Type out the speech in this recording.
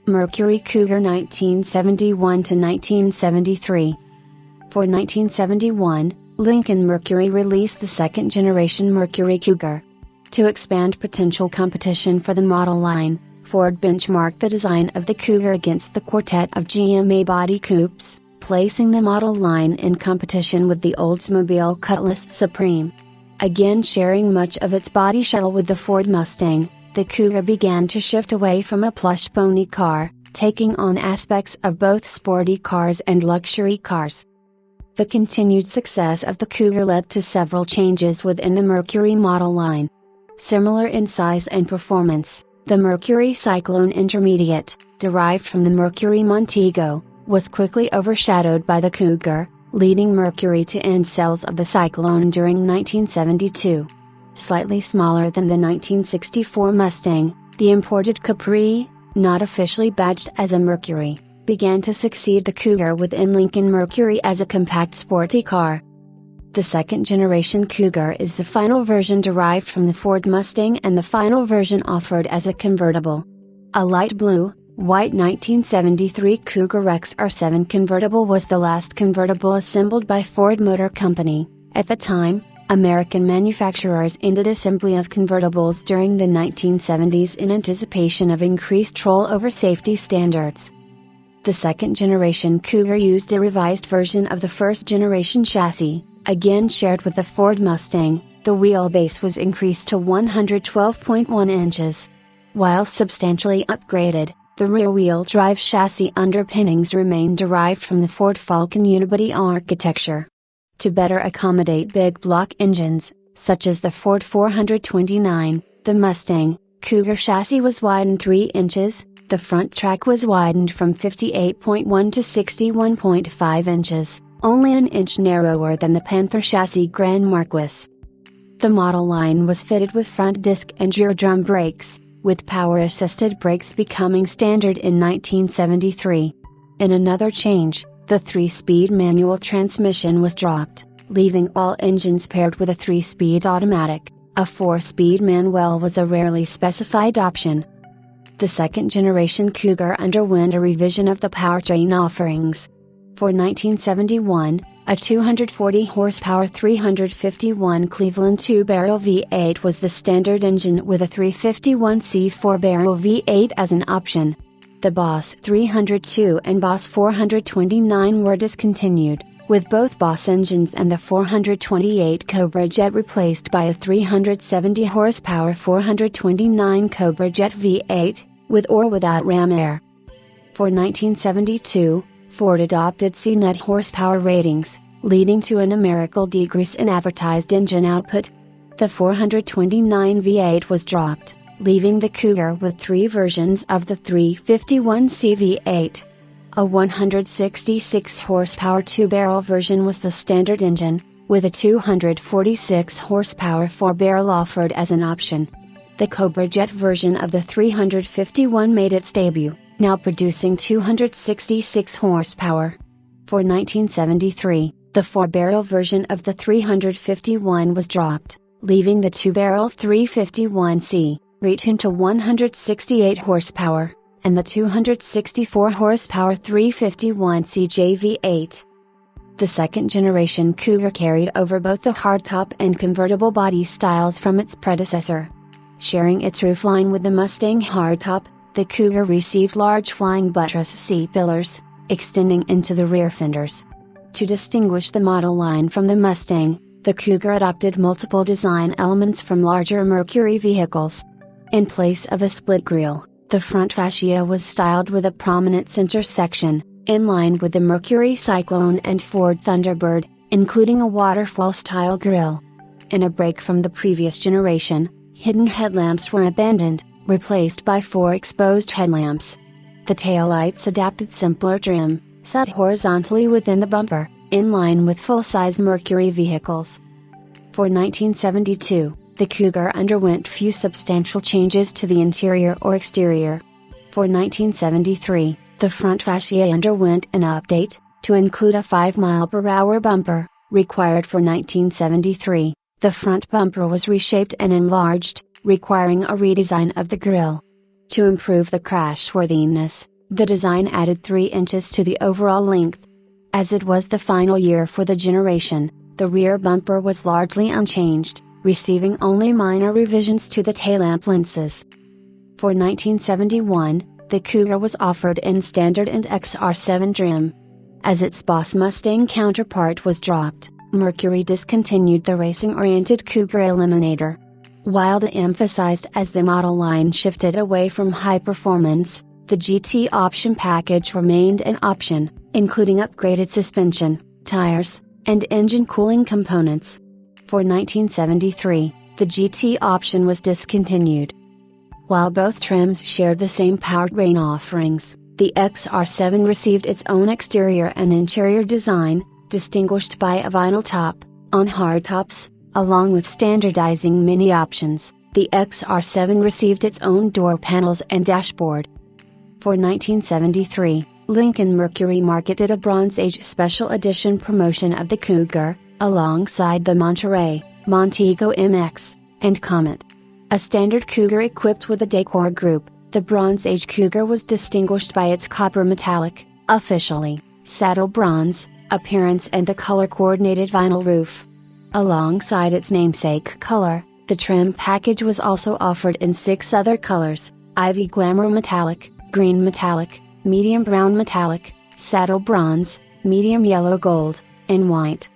Mercury Cougar 1971 to 1973. For 1971, Lincoln Mercury released the second generation Mercury Cougar. To expand potential competition for the model line, Ford benchmarked the design of the Cougar against the quartet of GMA body coupes, placing the model line in competition with the Oldsmobile Cutlass Supreme. Again sharing much of its body shell with the Ford Mustang, the Cougar began to shift away from a plush pony car, taking on aspects of both sporty cars and luxury cars. The continued success of the Cougar led to several changes within the Mercury model line. Similar in size and performance, the Mercury Cyclone Intermediate, derived from the Mercury Montego, was quickly overshadowed by the Cougar, leading Mercury to end sales of the Cyclone during 1972. Slightly smaller than the 1964 Mustang, the imported Capri, not officially badged as a Mercury, began to succeed the Cougar within Lincoln Mercury as a compact sporty car. The second generation Cougar is the final version derived from the Ford Mustang and the final version offered as a convertible. A light blue, white 1973 Cougar XR7 convertible was the last convertible assembled by Ford Motor Company. At the time, American manufacturers ended assembly of convertibles during the 1970s in anticipation of increased control over safety standards. The second generation Cougar used a revised version of the first generation chassis, again shared with the Ford Mustang. The wheelbase was increased to 112.1 inches. While substantially upgraded, the rear-wheel drive chassis underpinnings remained derived from the Ford Falcon unibody architecture. To better accommodate big block engines, such as the Ford 429, the Mustang Cougar chassis was widened 3 inches, the front track was widened from 58.1 to 61.5 inches, only an inch narrower than the Panther chassis Grand Marquis. The model line was fitted with front disc and rear drum brakes, with power-assisted brakes becoming standard in 1973. In another change, the 3-speed manual transmission was dropped, leaving all engines paired with a 3-speed automatic. A 4-speed manual was a rarely specified option. The second generation Cougar underwent a revision of the powertrain offerings. For 1971, a 240 horsepower 351 Cleveland 2-barrel V8 was the standard engine with a 351C 4-barrel V8 as an option. The Boss 302 and Boss 429 were discontinued, with both Boss engines and the 428 Cobra Jet replaced by a 370 horsepower 429 Cobra Jet V8, with or without ram air. For 1972, Ford adopted C-net horsepower ratings, leading to a numerical decrease in advertised engine output. The 429 V8 was dropped, leaving the Cougar with 3 versions of the 351C V8. A 166 horsepower 2-barrel version was the standard engine, with a 246 horsepower 4-barrel offered as an option. The Cobra Jet version of the 351 made its debut, now producing 266 horsepower. For 1973, the 4-barrel version of the 351 was dropped, leaving the 2-barrel 351C, reaching to 168 horsepower, and the 264 horsepower 351C JV8. The second generation Cougar carried over both the hardtop and convertible body styles from its predecessor. Sharing its roofline with the Mustang hardtop, the Cougar received large flying buttress C-pillars, extending into the rear fenders. To distinguish the model line from the Mustang, the Cougar adopted multiple design elements from larger Mercury vehicles. In place of a split grille, the front fascia was styled with a prominent center section, in line with the Mercury Cyclone and Ford Thunderbird, including a waterfall-style grille. In a break from the previous generation, hidden headlamps were abandoned, replaced by 4 exposed headlamps. The taillights adapted simpler trim, set horizontally within the bumper, in line with full-size Mercury vehicles. For 1972, the Cougar underwent few substantial changes to the interior or exterior. For 1973, the front fascia underwent an update, to include a 5-mile-per-hour bumper, required for 1973. The front bumper was reshaped and enlarged, requiring a redesign of the grille. To improve the crashworthiness, The design added 3 inches to the overall length. As it was the final year for the generation, the rear bumper was largely unchanged, receiving only minor revisions to the tail-lamp lenses. For 1971, the Cougar was offered in Standard and XR7 trim. As its Boss Mustang counterpart was dropped, Mercury discontinued the racing-oriented Cougar Eliminator. While emphasized as the model line shifted away from high performance, the GT option package remained an option, including upgraded suspension, tires, and engine cooling components. For 1973, the GT option was discontinued. While both trims shared the same powertrain offerings, the XR7 received its own exterior and interior design, distinguished by a vinyl top, on hardtops, along with standardizing many options. The XR7 received its own door panels and dashboard. For 1973, Lincoln Mercury marketed a Bronze Age Special Edition promotion of the Cougar, alongside the Monterey, Montego MX, and Comet. A standard Cougar equipped with a decor group, the Bronze Age Cougar was distinguished by its copper metallic, officially, saddle bronze, appearance and a color-coordinated vinyl roof. Alongside its namesake color, the trim package was also offered in 6 other colors: Ivy Glamour Metallic, Green Metallic, Medium Brown Metallic, Saddle Bronze, Medium Yellow Gold, and White.